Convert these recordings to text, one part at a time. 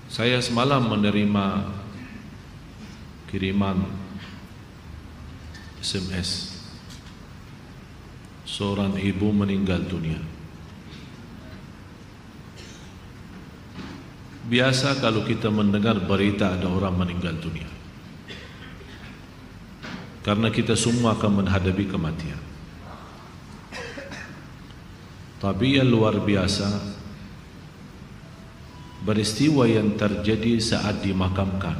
Saya semalam menerima kiriman SMS. Seorang ibu meninggal dunia. Biasa kalau kita mendengar berita ada orang meninggal dunia, karena kita semua akan menghadapi kematian. Tapi yang luar biasa, peristiwa yang terjadi saat dimakamkan.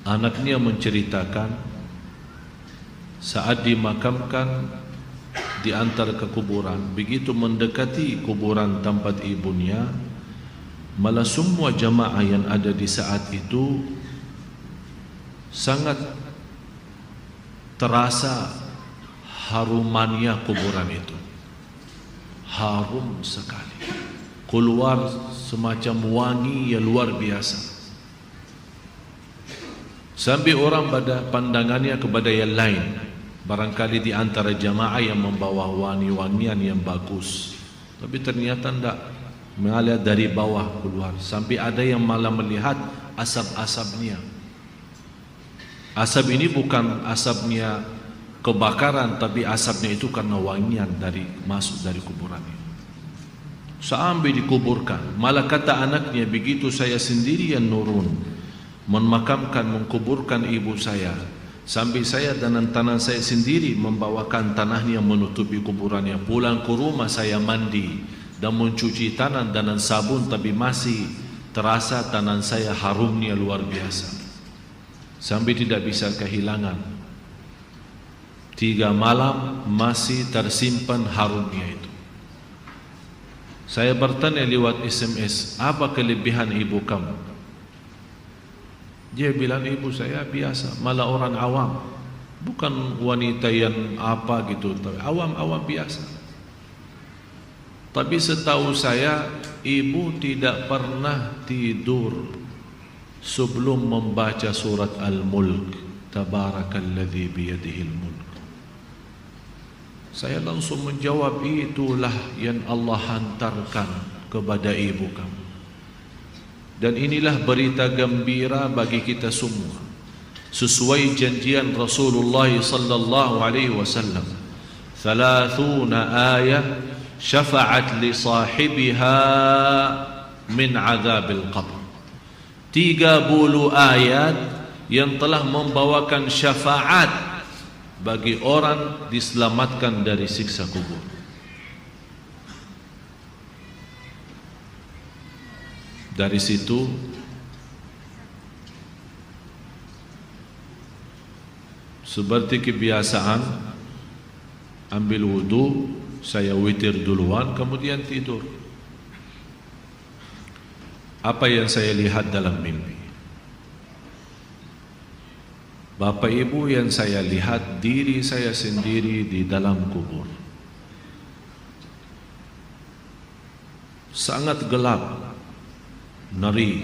Anaknya menceritakan saat dimakamkan di antara kekuburan, begitu mendekati kuburan tempat ibunya, malah semua jamaah yang ada di saat itu sangat terasa harumannya kuburan itu. Harum sekali, keluar semacam wangi yang luar biasa, sampai orang pada pandangannya kepada yang lain. Barangkali di antara jamaah yang membawa wangi-wangian yang bagus, tapi ternyata tidak, mengalir dari bawah keluar, sampai ada yang malah melihat asap-asapnya. Asap ini bukan asapnya kebakaran, tapi asapnya itu karena wangian dari masuk dari kuburan ini. Sampai dikuburkan, malah kata anaknya, begitu saya sendiri yang nurun memakamkan, mengkuburkan ibu saya, sampai saya dan tangan saya sendiri membawakan tanahnya menutupi kuburannya. Pulang ke rumah saya mandi dan mencuci tangan dengan sabun, tapi masih terasa tangan saya harumnya luar biasa, sampai tidak bisa kehilangan. 3 malam masih tersimpan harumnya itu. Saya bertanya lewat SMS, apa kelebihan ibu kamu? Dia bilang, ibu saya biasa, malah orang awam, bukan wanita yang apa gitu, awam-awam biasa. Tapi setahu saya, ibu tidak pernah tidur sebelum membaca surat Al-Mulk, Tabarakalladzi biyadihil mulk. Saya langsung menjawab, itulah yang Allah hantarkan kepada ibu kamu. Dan inilah berita gembira bagi kita semua, sesuai janjian Rasulullah sallallahu alaihi wasallam. 30 ayat syafa'at li sahibiha min azabil qabr. 30 ayat yang telah membawakan syafaat bagi orang diselamatkan dari siksa kubur. Dari situ seperti kebiasaan, ambil wudu, saya witir duluan, kemudian tidur. Apa yang saya lihat dalam mimpi? Bapak ibu, yang saya lihat diri saya sendiri di dalam kubur. Sangat gelap, ngeri,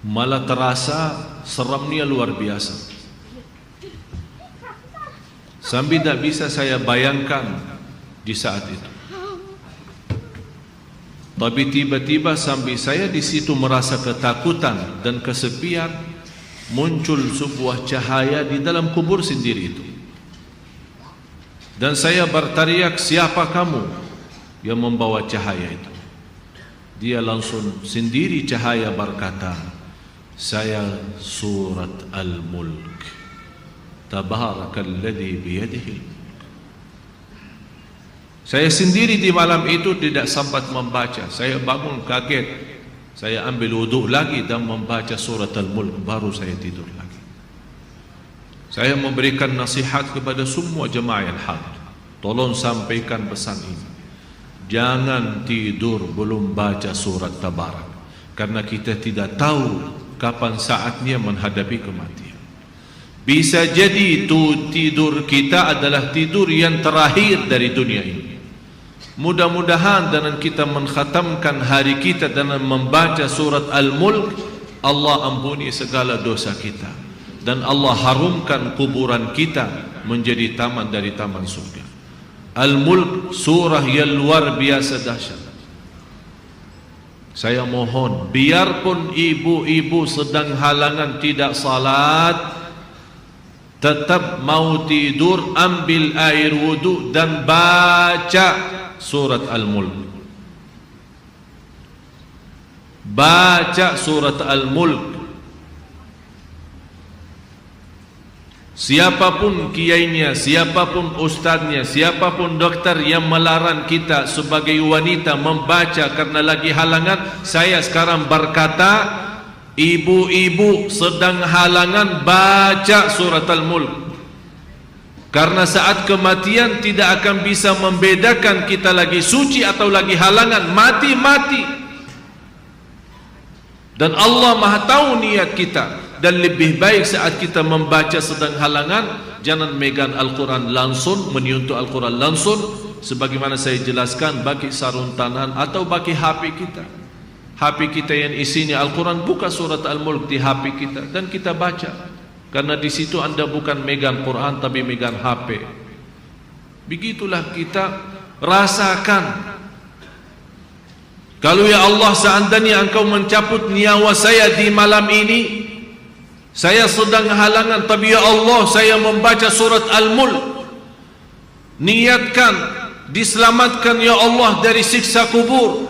malah terasa seramnya luar biasa, sampai tidak bisa saya bayangkan di saat itu. Tapi tiba-tiba sampai saya di situ merasa ketakutan dan kesepian, muncul sebuah cahaya di dalam kubur sendiri itu, dan saya berteriak, siapa kamu yang membawa cahaya itu? Dia langsung sendiri cahaya berkata, saya surat Al-Mulk, Tabarakalladzi biyadihi. Saya sendiri di malam itu tidak sempat membaca. Saya bangun kaget, saya ambil wudu lagi dan membaca surat Al-Mulk, baru saya tidur lagi. Saya memberikan nasihat kepada semua jemaah yang hadir, tolong sampaikan pesan ini. Jangan tidur belum baca surat Tabarak, karena kita tidak tahu kapan saatnya menghadapi kematian. Bisa jadi itu tidur kita adalah tidur yang terakhir dari dunia ini. Mudah-mudahan dengan kita mengkhatamkan hari kita dengan membaca surat Al-Mulk, Allah ampuni segala dosa kita, dan Allah harumkan kuburan kita menjadi taman dari taman surga. Al-Mulk surah yang luar biasa dahsyat. Saya mohon, biarpun ibu-ibu sedang halangan tidak salat, tetap mau tidur, ambil air wudu dan baca surat Al-Mulk. Baca surat Al-Mulk. Siapapun kiainya, siapapun ustaznya, siapapun doktor yang melarang kita sebagai wanita membaca karena lagi halangan, saya sekarang berkata, ibu-ibu sedang halangan, baca surat Al-Mulk. Karena saat kematian tidak akan bisa membedakan kita lagi suci atau lagi halangan, mati-mati. Dan Allah Maha tahu niat kita. Dan lebih baik saat kita membaca sedang halangan, jangan megang Al-Quran langsung, menyentuh Al-Quran langsung, sebagaimana saya jelaskan, bagi sarung tangan atau bagi HP kita. HP kita yang isinya Al-Quran, buka surat Al-Mulk di HP kita dan kita baca. Karena di situ anda bukan megang Quran tapi megang HP. Begitulah kita rasakan. Kalau ya Allah, seandainya engkau mencabut nyawa saya di malam ini, saya sedang halangan, tapi ya Allah, saya membaca surat Al-Mulk. Niatkan diselamatkan ya Allah dari siksa kubur.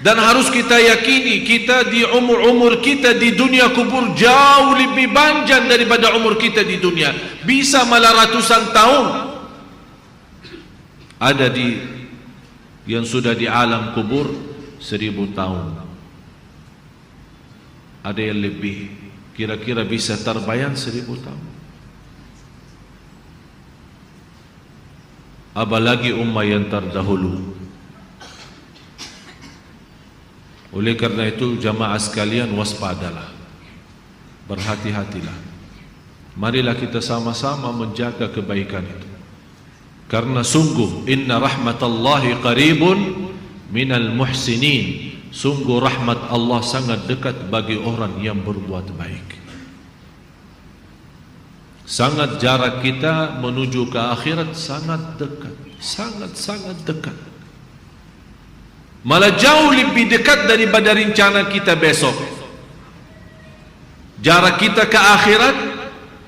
Dan harus kita yakini, kita di umur kita di dunia kubur jauh lebih panjang daripada umur kita di dunia. Bisa malah ratusan tahun. Ada di yang sudah di alam kubur 1000 tahun. Ada yang lebih. Kira-kira bisa terbayang 1000 tahun. Apalagi ummah yang terdahulu. Oleh karena itu jamaah sekalian, waspadalah, berhati-hatilah. Marilah kita sama-sama menjaga kebaikan itu. Karena sungguh inna rahmatallahi qaribun minal muhsinin. Sungguh rahmat Allah sangat dekat bagi orang yang berbuat baik. Sangat jarak kita menuju ke akhirat sangat dekat, sangat-sangat dekat. Malah jauh lebih dekat daripada rencana kita besok. Jarak kita ke akhirat,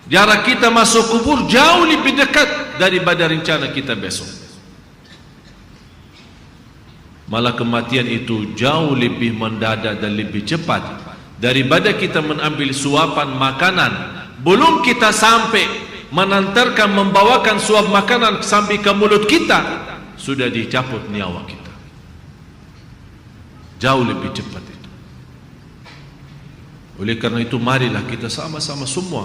jarak kita masuk kubur jauh lebih dekat daripada rencana kita besok. Malah kematian itu jauh lebih mendadak dan lebih cepat daripada kita mengambil suapan makanan. Belum kita sampai menantarkan, membawakan suap makanan sampai ke mulut kita, sudah dicabut nyawa kita. Jauh lebih cepat itu. Oleh karena itu marilah kita sama-sama semua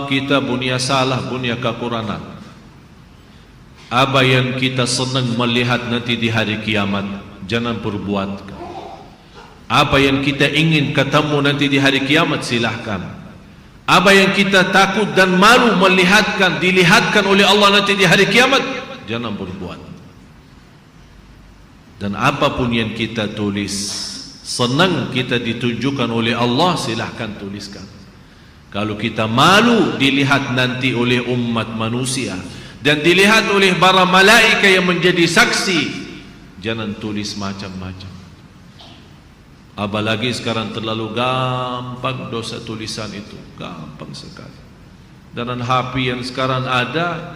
kita punya salah, punya kekurangan. Apa yang kita senang melihat nanti di hari kiamat, jangan perbuat. Apa yang kita ingin ketemu nanti di hari kiamat, silahkan. Apa yang kita takut dan malu dilihatkan oleh Allah nanti di hari kiamat, jangan berbuat. Dan apapun yang kita tulis, senang kita ditunjukkan oleh Allah, silahkan tuliskan. Kalau kita malu dilihat nanti oleh umat manusia dan dilihat oleh para malaikat yang menjadi saksi, jangan tulis macam-macam. Apalagi sekarang terlalu gampang dosa tulisan itu, gampang sekali. Dan HP yang sekarang ada,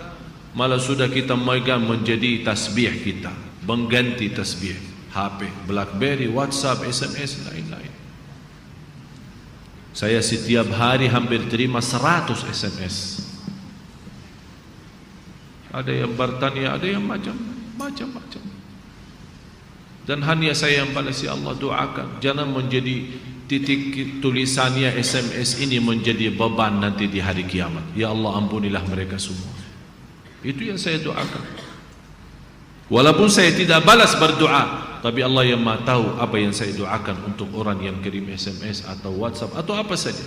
malah sudah kita megang menjadi tasbih kita, mengganti tasbih. HP, BlackBerry, WhatsApp, SMS, lain-lain. Saya setiap hari hampir terima 100 SMS. Ada yang bertanya, ada yang macam-macam. Dan hanya saya yang balas, ya Allah doakan, jangan menjadi titik tulisannya SMS ini menjadi beban nanti di hari kiamat. Ya Allah ampunilah mereka semua. Itu yang saya doakan. Walaupun saya tidak balas berdoa, tapi Allah yang Maha tahu apa yang saya doakan untuk orang yang kirim SMS atau WhatsApp atau apa saja.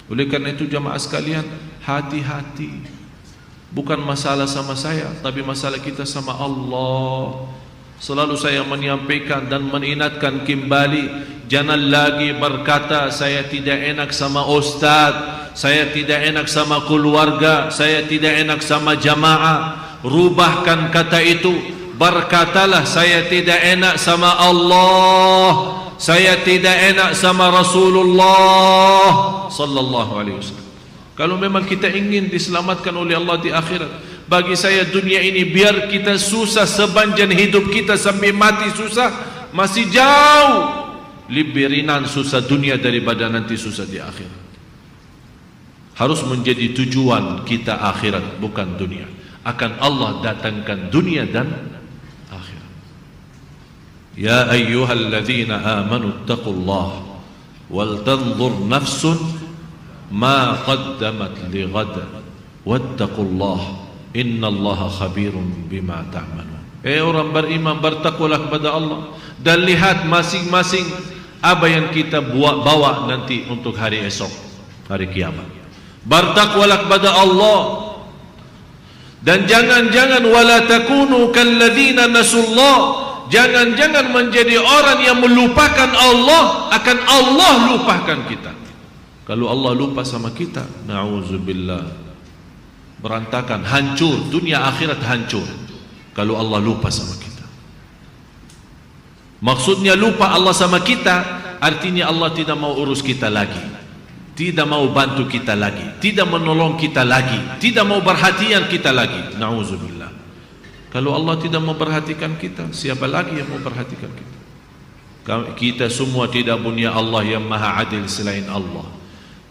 Oleh karena itu jamaah sekalian, hati-hati. Bukan masalah sama saya, tapi masalah kita sama Allah. Selalu saya menyampaikan dan mengingatkan kembali, jangan lagi berkata saya tidak enak sama ustaz, saya tidak enak sama keluarga, saya tidak enak sama jamaah. Rubahkan kata itu, berkatalah saya tidak enak sama Allah, saya tidak enak sama Rasulullah sallallahu alaihi wasallam. Kalau memang kita ingin diselamatkan oleh Allah di akhirat, bagi saya dunia ini biar kita susah sepanjang hidup kita sampai mati susah, masih jauh lebih ringan susah dunia daripada nanti susah di akhirat. Harus menjadi tujuan kita akhirat, bukan dunia. Akan Allah datangkan dunia dan akhirat. Ya ayyuhalladzina amanu taqullaha wal tanzur nafsun ma qaddamat lighad wattaqullaha innallaha khabirun bima ta'malun. Orang beriman, bertakwalah kepada Allah dan lihat masing-masing apa yang kita bawa nanti untuk hari esok, hari kiamat. Bertakwalah kepada Allah. Dan jangan-jangan wala takunu kalladzina nasullah, jangan-jangan menjadi orang yang melupakan Allah, akan Allah lupakan kita. Kalau Allah lupa sama kita, na'udzubillah, berantakan, hancur, dunia akhirat hancur kalau Allah lupa sama kita. Maksudnya lupa Allah sama kita, artinya Allah tidak mau urus kita lagi, tidak mau bantu kita lagi, tidak menolong kita lagi, tidak mau perhatian kita lagi. Na'udzubillah. Kalau Allah tidak mau perhatikan kita, siapa lagi yang mau perhatikan kita? Kita semua tidak punya Allah yang maha adil selain Allah,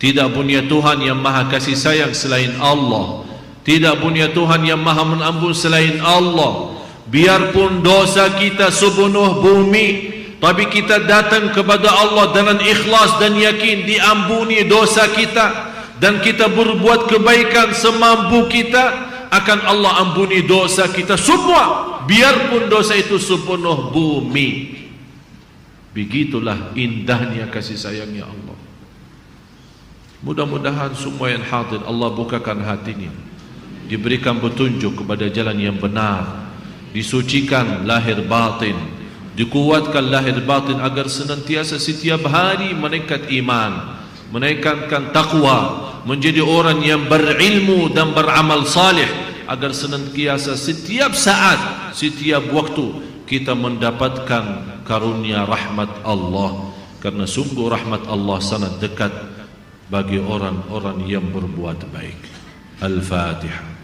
tidak punya Tuhan yang maha kasih sayang selain Allah, tidak punya Tuhan yang maha mengampun selain Allah. Biarpun dosa kita sepenuh bumi, tapi kita datang kepada Allah dengan ikhlas dan yakin diampuni dosa kita, dan kita berbuat kebaikan semampu kita, akan Allah ampuni dosa kita semua, biarpun dosa itu sepenuh bumi. Begitulah indahnya kasih sayangnya Allah. Mudah-mudahan semua yang hadir Allah bukakan hatinya, diberikan petunjuk kepada jalan yang benar, disucikan lahir batin, dikuatkan lahir batin agar senantiasa setiap hari meningkat iman, meningkatkan takwa, menjadi orang yang berilmu dan beramal salih, agar senantiasa setiap saat, setiap waktu kita mendapatkan karunia rahmat Allah, karena sungguh rahmat Allah sangat dekat bagi orang-orang yang berbuat baik. Al-Fatihah.